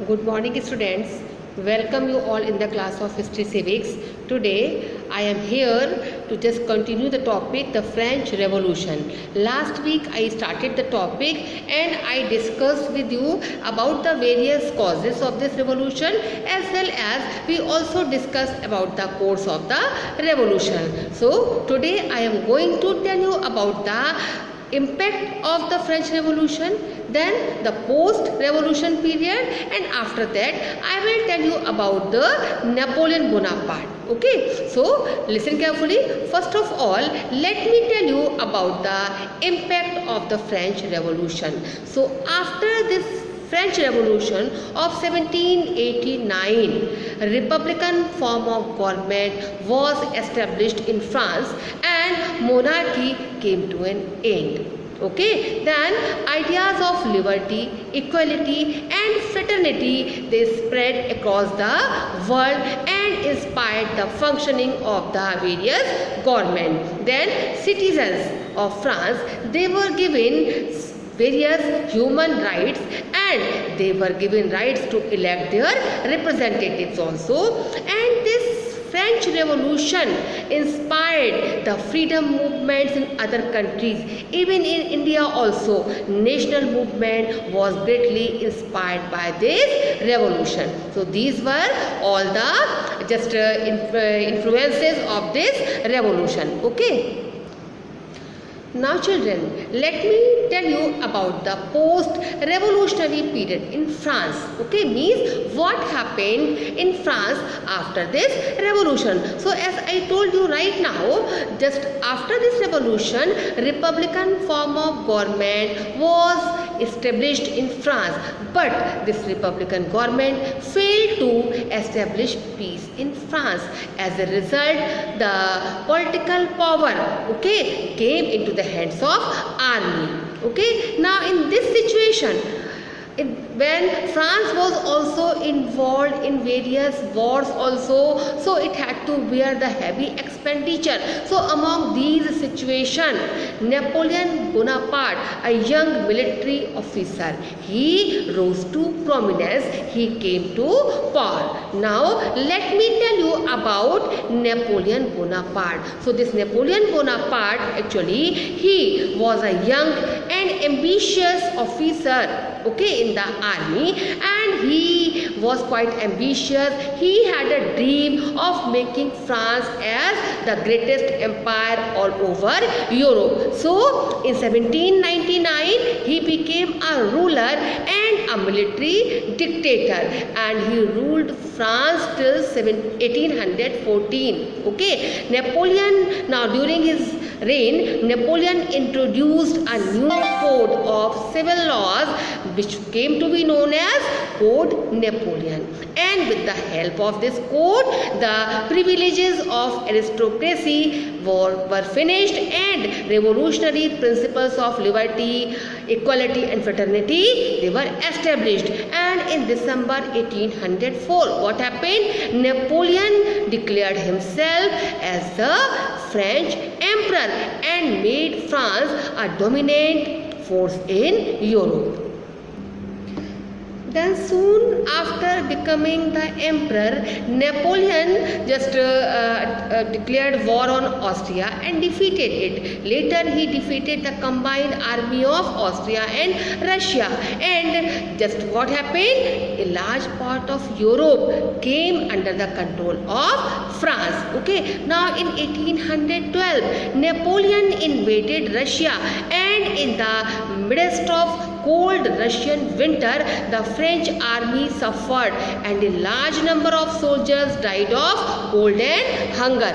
Good morning, students. Welcome you all in the class of History Civics. Today I am here to just continue the topic, the French Revolution. Last week I started the topic and I discussed with you about the various causes of this revolution, as well as we also discussed about the course of the revolution. So today I am going to tell you about the impact of the French Revolution, then the post-revolution period, and after that I will tell you about the Napoleon Bonaparte. Okay, so listen carefully. First of all, let me tell you about the impact of the French Revolution. So after this French Revolution of 1789, a republican form of government was established in France and monarchy came to an end. Okay, then ideas of liberty, equality and fraternity, they spread across the world and inspired the functioning of the various government. Then citizens of France, they were given various human rights and they were given rights to elect their representatives also. And this French Revolution inspired the freedom movements in other countries. Even in India also, national movement was greatly inspired by this revolution. So these were all the just influences of this revolution. Okay. Now children, let me tell you about the post-revolutionary period in France. Okay, means what happened in France after this revolution. So as I told you right now, just after this revolution, republican form of government was established in France. But this republican government failed to establish peace in France. As a result, the political power, okay, came into the hands of army. Okay, now in this situation, when France was also involved in various wars also, so it had to bear the heavy expenditure. So among these situations, Napoleon Bonaparte, a young military officer, he rose to prominence, he came to power. Now let me tell you about Napoleon Bonaparte. So this Napoleon Bonaparte, actually he was a young and ambitious officer, okay, in the army, and he was quite ambitious. He had a dream of making France as the greatest empire all over Europe. So in 1799 he became a ruler and a military dictator, and he ruled France till 1814. Okay, Napoleon, now during his reign, Napoleon introduced a new code of civil laws which came to be known as Code Napoleon. And with the help of this code, the privileges of aristocracy were finished and revolutionary principles of liberty, equality and fraternity, they were established. And in December 1804, what happened? Napoleon declared himself as the French emperor and made France a dominant force in Europe. Then soon after becoming the emperor, Napoleon just declared war on Austria and defeated it. Later he defeated the combined army of Austria and Russia. And just what happened? A large part of Europe came under the control of France. Okay. Now in 1812, Napoleon invaded Russia, and in the midst of cold Russian winter, the French army suffered and a large number of soldiers died of cold and hunger.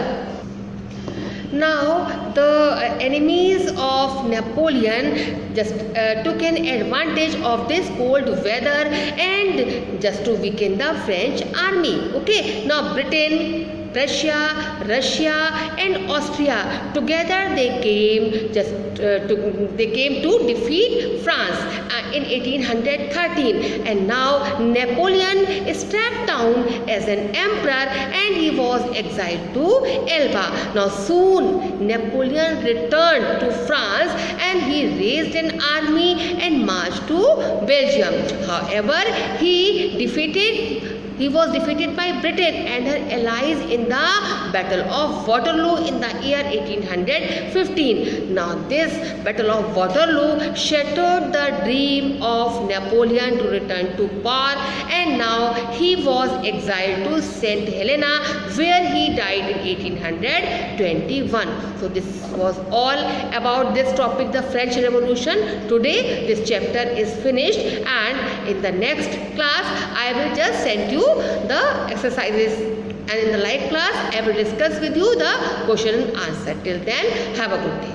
Now the enemies of Napoleon just took an advantage of this cold weather and just to weaken the French army. Okay, now Britain, Prussia, Russia, and Austria. Together they came to defeat France in 1813, and now Napoleon stepped down as an emperor and he was exiled to Elba. Now soon Napoleon returned to France and he raised an army and marched to Belgium. However, he was defeated by Britain and her allies in the Battle of Waterloo in the year 1815. Now this Battle of Waterloo shattered the dream of Napoleon to return to power, and now he was exiled to St. Helena, where he died in 1821. So this was all about this topic, the French Revolution. Today this chapter is finished, and in the next class I will just send you the exercises, and in the live class I will discuss with you the question and answer. Till then, have a good day.